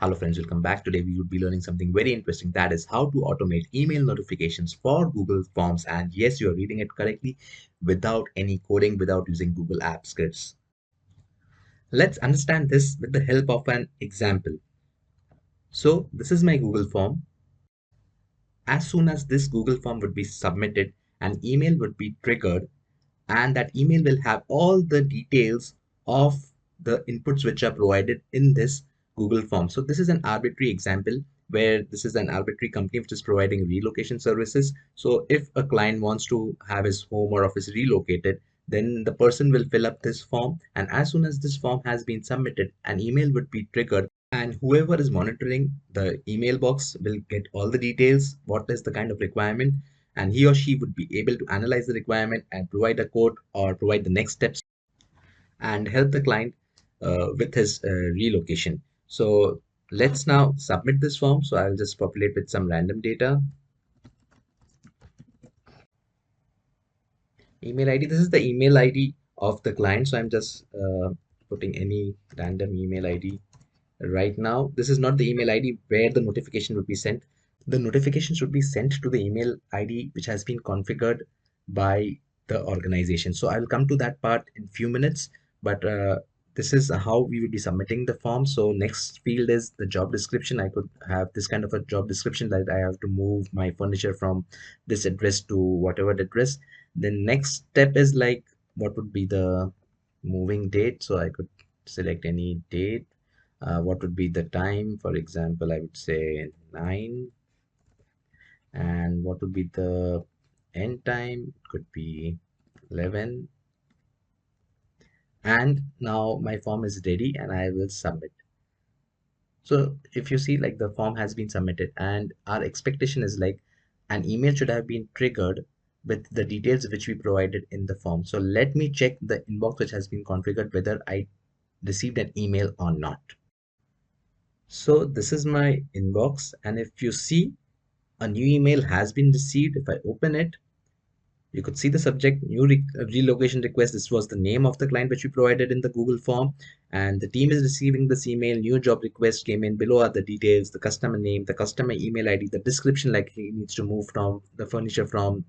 Hello friends, welcome back. Today we would be learning something very interesting, that is how to automate email notifications for Google Forms. And yes, you are reading it correctly, without any coding, without using Google App scripts. Let's understand this with the help of an example. So this is my Google form. As soon as this Google form would be submitted, an email would be triggered, and that email will have all the details of the inputs which are provided in this Google form. So this is an arbitrary example where this is an arbitrary company which is providing relocation services. So if a client wants to have his home or office relocated, then the person will fill up this form, and as soon as this form has been submitted, an email would be triggered, and whoever is monitoring the email box will get all the details, what is the kind of requirement, and he or she would be able to analyze the requirement and provide a code or provide the next steps and help the client with his relocation. So let's now submit this form. So I'll just populate with some random data. Email ID. This is the email ID of the client. So I'm just putting any random email ID right now. This is not the email ID where the notification would be sent. The notification should be sent to the email ID which has been configured by the organization. So I'll come to that part in few minutes, but this is how we will be submitting the form. So next field is the job description. I could have this kind of a job description that I have to move my furniture from this address to whatever address. The next step is like what would be the moving date. So I could select any date. What would be the time? For example, I would say 9. And what would be the end time? Could be 11. And now my form is ready and I will submit. So if you see, like, the form has been submitted and our expectation is like an email should have been triggered with the details which we provided in the form. So let me check the inbox which has been configured whether I received an email or not. So this is my inbox, and if you see, a new email has been received. If I open it, you could see the subject, new relocation request. This was the name of the client which we provided in the Google form, and the team is receiving this email. New job request came in. Below are the details, the customer name, the customer email ID, the description, like he needs to move from the furniture from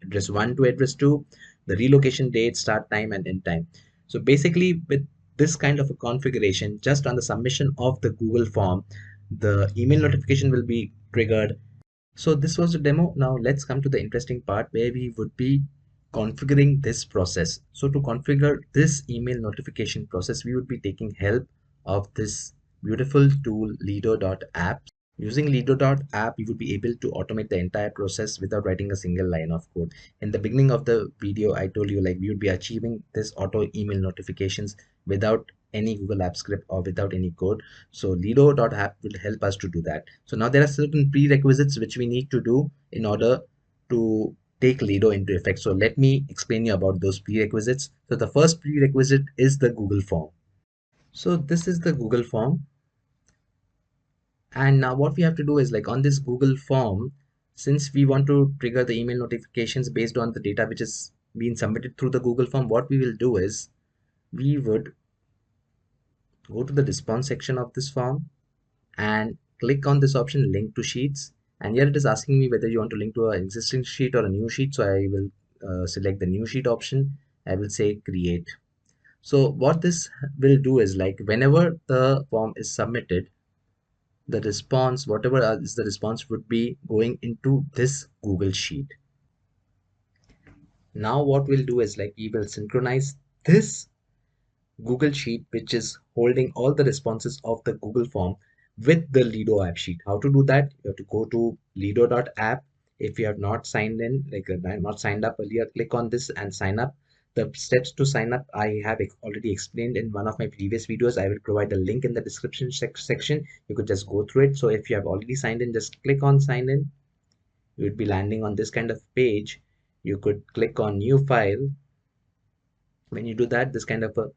address 1 to address 2, the relocation date, start time, and end time. So basically, with this kind of a configuration, just on the submission of the Google form, the email notification will be triggered. So this was the demo. Now let's come to the interesting part where we would be configuring this process. So to configure this email notification process, we would be taking help of this beautiful tool Lido.app. Using Lido.app, you would be able to automate the entire process without writing a single line of code. In the beginning of the video, I told you like we would be achieving this auto email notifications without any Google App script or without any code. So Lido.app will help us to do that. So now there are certain prerequisites which we need to do in order to take Lido into effect. So let me explain you about those prerequisites. So the first prerequisite is the Google form. So this is the Google form. And now what we have to do is, like, on this Google form, since we want to trigger the email notifications based on the data which is being submitted through the Google form, what we will do is we would go to the response section of this form and click on this option link to sheets. And here it is asking me whether you want to link to an existing sheet or a new sheet. So I will select the new sheet option. I will say create. So what this will do is, like, whenever the form is submitted, the response, whatever is the response, would be going into this Google Sheet. Now what we'll do is, like, we will synchronize this Google Sheet, which is holding all the responses of the Google form, with the Lido app sheet. How to do that? You have to go to lido.app. If you have not signed in, like, not signed up earlier, click on this and sign up. The steps to sign up I have already explained in one of my previous videos. I will provide a link in the description section. You could just go through it. So if you have already signed in, just click on sign in. You would be landing on this kind of page. You could click on new file. When you do that, this kind of a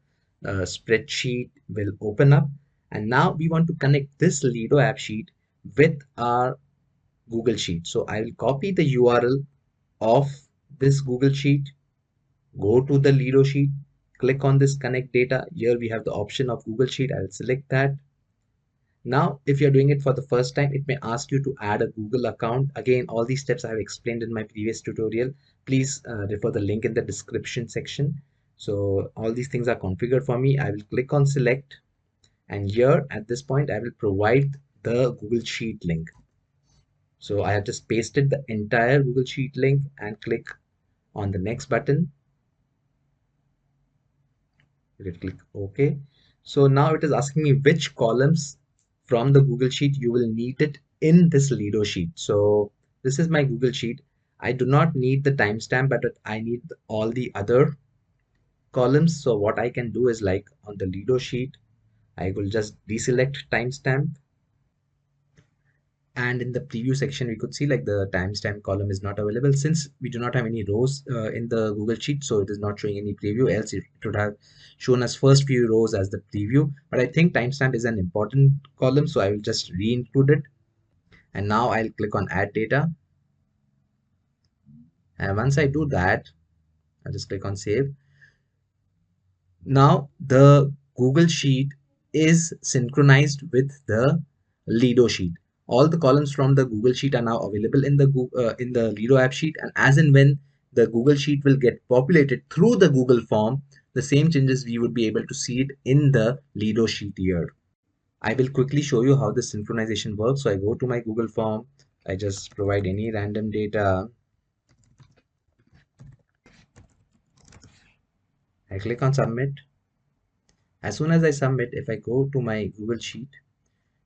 spreadsheet will open up, and now we want to connect this Lido app sheet with our Google Sheet. So I will copy the URL of this Google Sheet, go to the Lido sheet, click on this connect data. Here we have the option of Google Sheet. I will select that, Now, if you're doing it for the first time, it may ask you to add a Google account. Again, all these steps I have explained in my previous tutorial. Please refer the link in the description section. So all these things are configured for me. I will click on select, and here at this point, I will provide the Google Sheet link. So I have just pasted the entire Google Sheet link and click on the next button. You can click OK. So now it is asking me which columns from the Google Sheet you will need it in this Lido sheet. So this is my Google Sheet. I do not need the timestamp, but I need all the other columns. So what I can do is, like on the Lido sheet, I will just deselect timestamp, and in the preview section we could see like the timestamp column is not available since we do not have any rows in the Google Sheet, so it is not showing any preview, else it would have shown us first few rows as the preview. But I think timestamp is an important column, so I will just re-include it, and now I'll click on add data, and once I do that, I'll just click on save. Now the Google Sheet is synchronized with the Lido sheet. All the columns from the Google Sheet are now available in the in the Lido app sheet, and as and when the Google Sheet will get populated through the Google form, the same changes we would be able to see it in the Lido sheet here. I will quickly show you how the synchronization works. So I go to my Google form, I just provide any random data, I click on submit. As soon as I submit, if I go to my Google Sheet,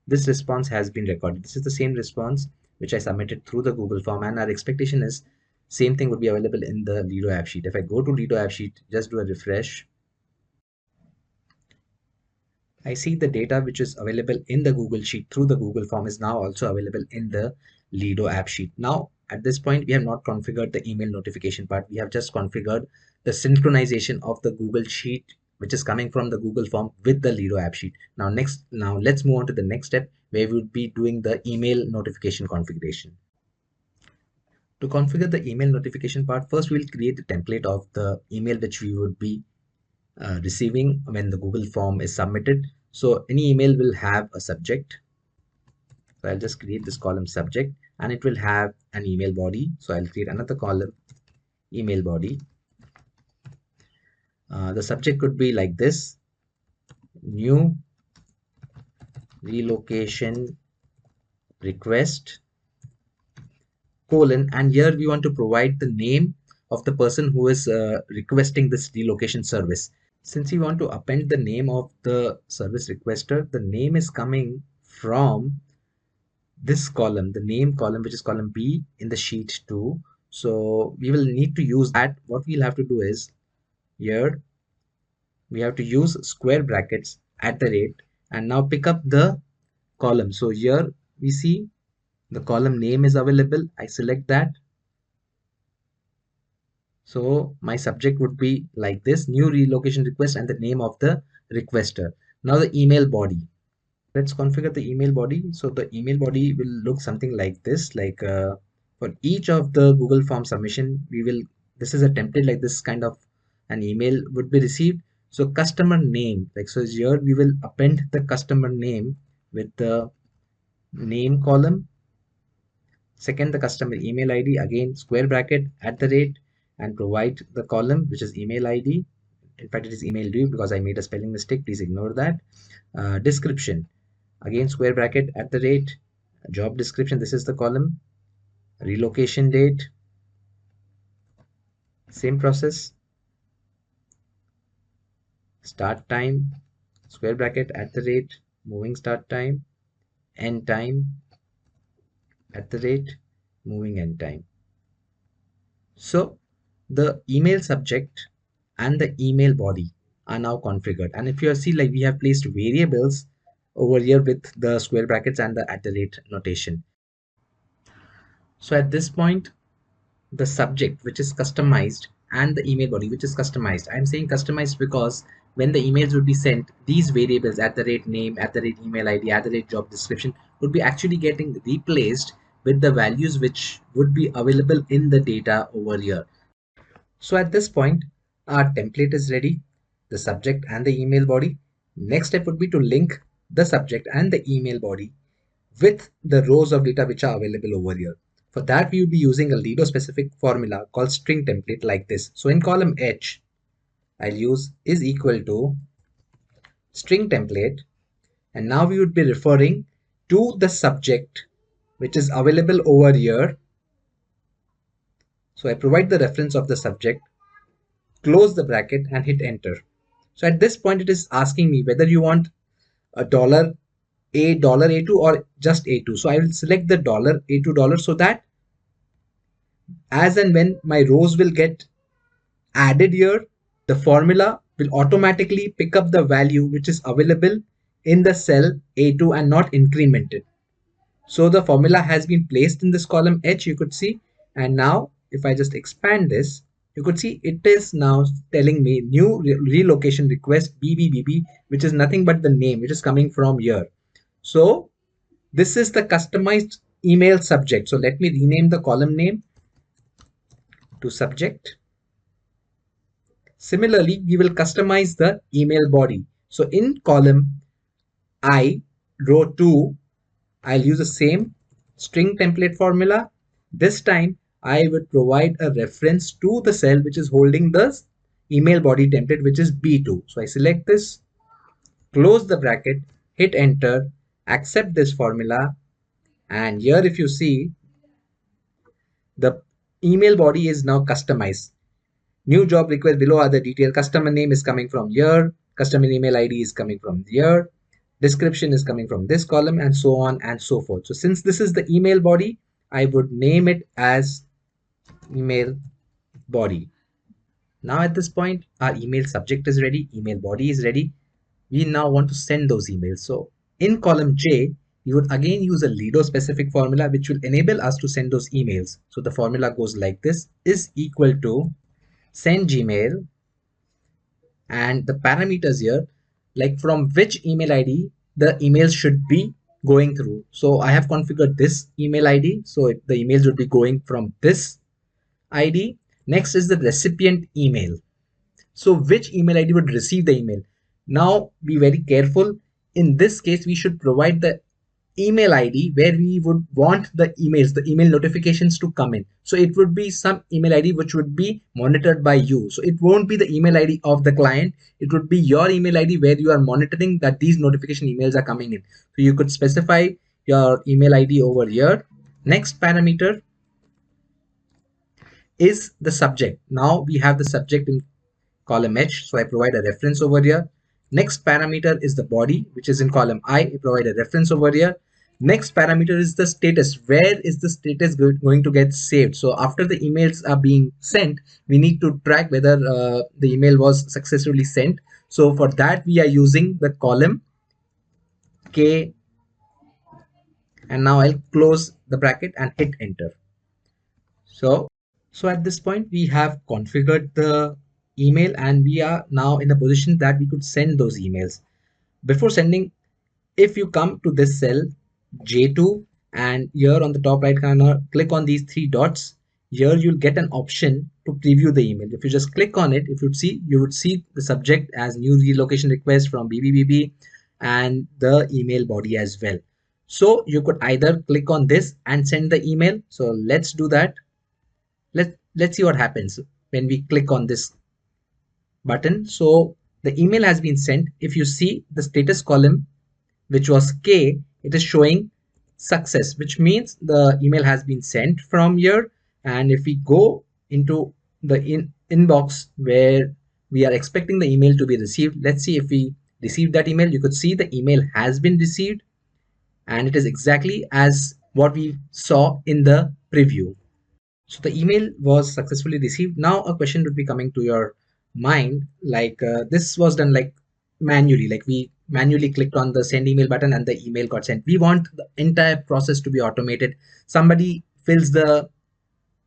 this response has been recorded. This is the same response which I submitted through the Google form, and our expectation is same thing would be available in the Lido app sheet. If I go to Lido app sheet, just do a refresh, I see the data which is available in the Google Sheet through the Google form is now also available in the Lido app sheet. Now, at this point, we have not configured the email notification part. We have just configured the synchronization of the Google Sheet, which is coming from the Google form with the Lido app sheet. Now, let's move on to the next step where we would be doing the email notification configuration. To configure the email notification part, first we will create a template of the email which we would be receiving when the Google form is submitted. So any email will have a subject. So I'll just create this column subject, and it will have an email body. So I'll create another column email body. The subject could be like this: new relocation request colon, and here we want to provide the name of the person who is requesting this relocation service. Since we want to append the name of the service requester, the name is coming from this column, the name column, which is column B in the sheet 2. So we will need to use that. What we'll have to do is, here we have to use square brackets at the rate and now pick up the column. So here we see the column name is available. I select that. So my subject would be like this: new relocation request, and the name of the requester. Now the email body. Let's configure the email body. So the email body will look something like this. Like for each of the Google form submission, this is a template, like this kind of an email would be received. So customer name, like, so here we will append the customer name with the name column. Second, the customer email ID, again square bracket at the rate, and provide the column which is email ID. In fact, it is email due because I made a spelling mistake. Please ignore that. Description, again square bracket at the rate, job description, this is the column, relocation date, same process, start time, square bracket at the rate, moving start time, end time at the rate, moving end time. So the email subject and the email body are now configured, and if you see, like, we have placed variables over here with the square brackets and the at the rate notation. So at this point, the subject which is customized and the email body which is customized, I'm saying customized because when the emails would be sent, these variables at the rate name, at the rate email ID, at the rate job description would be actually getting replaced with the values which would be available in the data over here. So at this point, our template is ready, the subject and the email body. Next step would be to link the subject and the email body with the rows of data which are available over here. For that, we will be using a Lido specific formula called string template like this. So in column H, I'll use is equal to string template, and now we would be referring to the subject which is available over here. So I provide the reference of the subject, close the bracket and hit enter. So at this point, it is asking me whether you want a dollar A2 or just A2. So I will select the dollar A2 dollar, so that as and when my rows will get added here, the formula will automatically pick up the value which is available in the cell A2 and not incremented. So the formula has been placed in this column H, you could see. And now if I just expand this, you could see it is now telling me new relocation request BBBB, which is nothing but the name which is coming from here. So this is the customized email subject. So let me rename the column name to subject. Similarly, we will customize the email body. So in column I, row 2, I'll use the same string template formula. This time, I would provide a reference to the cell which is holding the email body template, which is B2. So I select this, close the bracket, hit enter, accept this formula. And here, if you see, the email body is now customized. New job request below are the details. Customer name is coming from here. Customer email ID is coming from here. Description is coming from this column, and so on and so forth. So since this is the email body, I would name it as email body. Now at this point, our email subject is ready, email body is ready. We now want to send those emails. So in column J, you would again use a Lido specific formula which will enable us to send those emails. So the formula goes like this: is equal to send Gmail, and the parameters here, like from which email ID the emails should be going through. So I have configured this email ID, so the emails would be going from this ID. Next is the recipient email. So which email ID would receive the email? Now be very careful. In this case, we should provide the email ID where we would want the emails, the email notifications to come in. So it would be some email ID which would be monitored by you. So it won't be the email ID of the client. It would be your email ID where you are monitoring that these notification emails are coming in. So you could specify your email ID over here. Next parameter is the subject. Now we have the subject in column H, so I provide a reference over here. Next parameter is the body, which is in column I provide a reference over here. Next parameter is the status. Where is the status going to get saved? So after the emails are being sent, we need to track whether the email was successfully sent. So for that, we are using the column K, and now I'll close the bracket and hit enter. So at this point, we have configured the email, and we are now in a position that we could send those emails. Before sending, if you come to this cell J2, and here on the top right corner, click on these three dots. Here you'll get an option to preview the email. If you just click on it, if you would see the subject as new relocation request from BBBB and the email body as well. So you could either click on this and send the email. So let's do that. Let's see what happens when we click on this button. So the email has been sent. If you see the status column, which was K, it is showing success, which means the email has been sent from here. And if we go into the inbox where we are expecting the email to be received, let's see if we receive that email. You could see the email has been received, and it is exactly as what we saw in the preview. So the email was successfully received. Now a question would be coming to your mind, like this was done like manually, like we manually clicked on the send email button and the email got sent. We want the entire process to be automated. Somebody fills the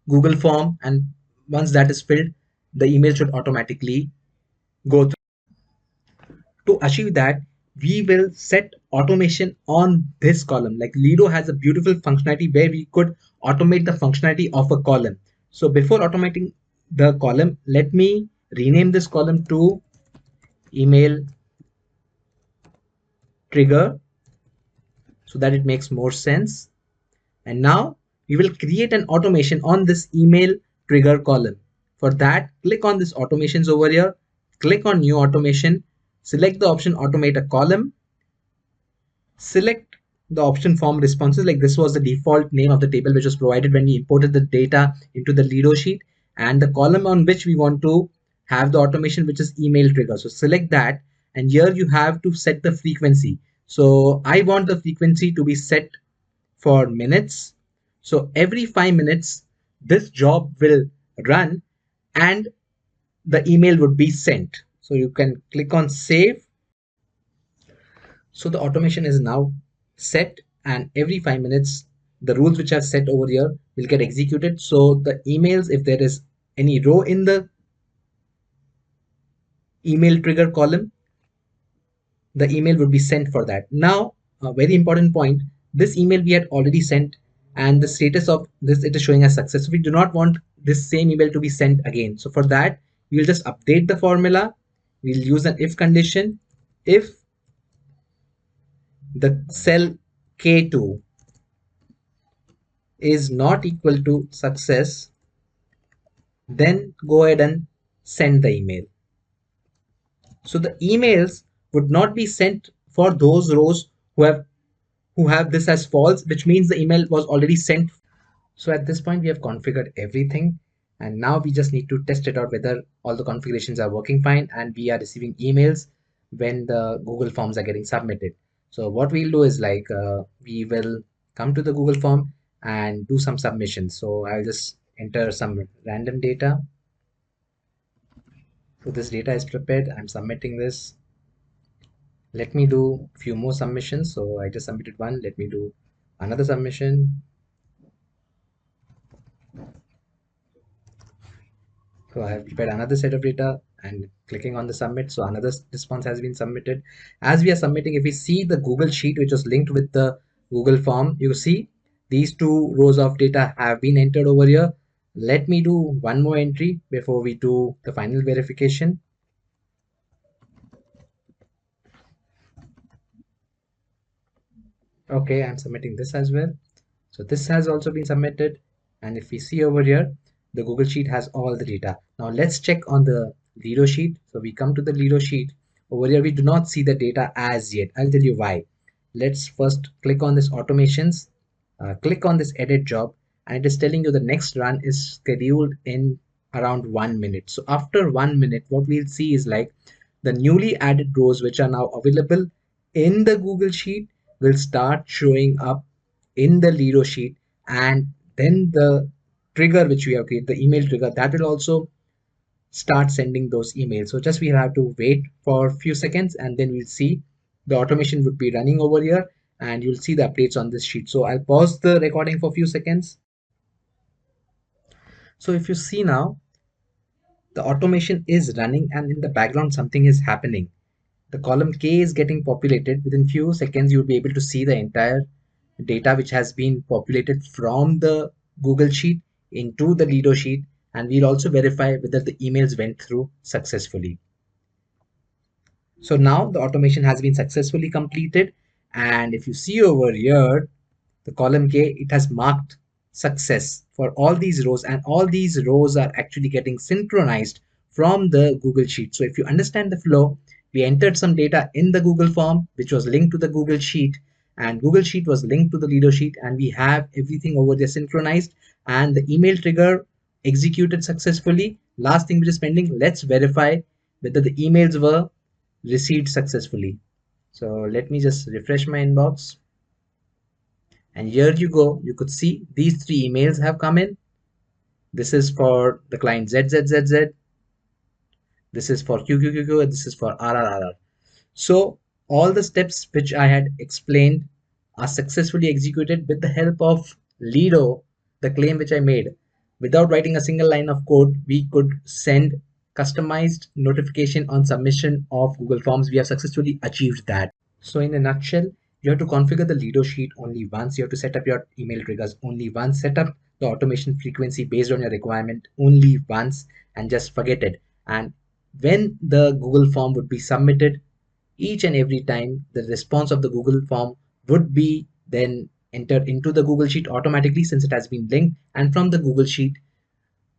Google form, and once that is filled, the email should automatically go through. To achieve that, we will set automation on this column. Like Lido has a beautiful functionality where we could automate the functionality of a column. So before automating the column, let me rename this column to email trigger so that it makes more sense. And now we will create an automation on this email trigger column. For that, click on this automations over here, click on new automation, select the option automate a column, select the option form responses. Like this was the default name of the table which was provided when we imported the data into the Lido sheet, and the column on which we want to have the automation, which is email trigger. So select that, and here you have to set the frequency. So I want the frequency to be set for minutes. So every 5 minutes, this job will run and the email would be sent. So you can click on save. So the automation is now set, and every 5 minutes, the rules which are set over here will get executed. So the emails, if there is any row in the email trigger column, the email would be sent for that. Now, a very important point, this email we had already sent, and the status of this, it is showing as success. So we do not want this same email to be sent again. So for that, we will just update the formula. We'll use an if condition. If the cell K2 is not equal to success, then go ahead and send the email. So the emails would not be sent for those rows who have this as false, which means the email was already sent. So at this point, we have configured everything, and now we just need to test it out whether all the configurations are working fine and we are receiving emails when the Google Forms are getting submitted. So what we'll do is like we will come to the Google Form and do some submissions. So I'll just enter some random data. So this data is prepared. I'm submitting this. Let me do a few more submissions. So I just submitted one. Let me do another submission. So I have prepared another set of data and clicking on the submit. So another response has been submitted. As we are submitting, if we see the Google Sheet, which was linked with the Google Form, you see these two rows of data have been entered over here. Let me do one more entry before we do the final verification. Okay, I'm submitting this as well. So this has also been submitted. And if we see over here, the Google Sheet has all the data. Now let's check on the Lido sheet. So we come to the Lido sheet. Over here, we do not see the data as yet. I'll tell you why. Let's first click on this automations, click on this edit job, and it is telling you the next run is scheduled in around 1 minute. So after 1 minute, what we'll see is like the newly added rows which are now available in the Google Sheet will start showing up in the Lido sheet, and then the trigger which we have created, the email trigger, that will also start sending those emails. So just we'll have to wait for a few seconds, and then we'll see the automation would be running over here, and you'll see the updates on this sheet. So I'll pause the recording for a few seconds. So if you see now, the automation is running and in the background something is happening. The column K is getting populated. Within few seconds, you'll be able to see the entire data which has been populated from the Google Sheet into the Lido sheet, and we'll also verify whether the emails went through successfully. So now the automation has been successfully completed, and if you see over here, the column K, it has marked success for all these rows, and all these rows are actually getting synchronized from the Google Sheet. So if you understand the flow, we entered some data in the Google Form, which was linked to the Google Sheet, and Google Sheet was linked to the Lido sheet, and we have everything over there synchronized, and the email trigger executed successfully. Last thing which is pending, let's verify whether the emails were received successfully. So let me just refresh my inbox. And here you go, you could see these three emails have come in. This is for the client ZZZZ. This is for QQQQ, and this is for RRRR. So all the steps which I had explained are successfully executed with the help of Lido, the claim which I made. Without writing a single line of code, we could send customized notification on submission of Google Forms. We have successfully achieved that. So in a nutshell, you have to configure the Lido sheet only once. You have to set up your email triggers only once. Set up the automation frequency based on your requirement only once, and just forget it. And when the Google form would be submitted, Each and every time the response of the Google form would be then entered into the Google Sheet automatically, since it has been linked, and from the Google Sheet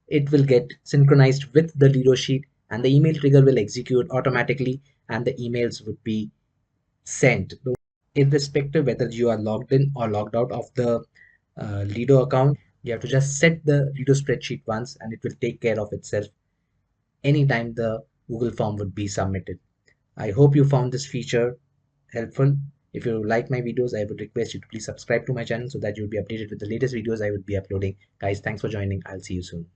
it will get synchronized with the Lido sheet, and the email trigger will execute automatically, and the emails would be sent irrespective whether you are logged in or logged out of the Lido account. You have to just set the Lido spreadsheet once, and it will take care of itself anytime the Google form would be submitted. I hope you found this feature helpful. If you like my videos, I would request you to please subscribe to my channel so that you'll be updated with the latest videos I would be uploading. Guys, thanks for joining. I'll see you soon.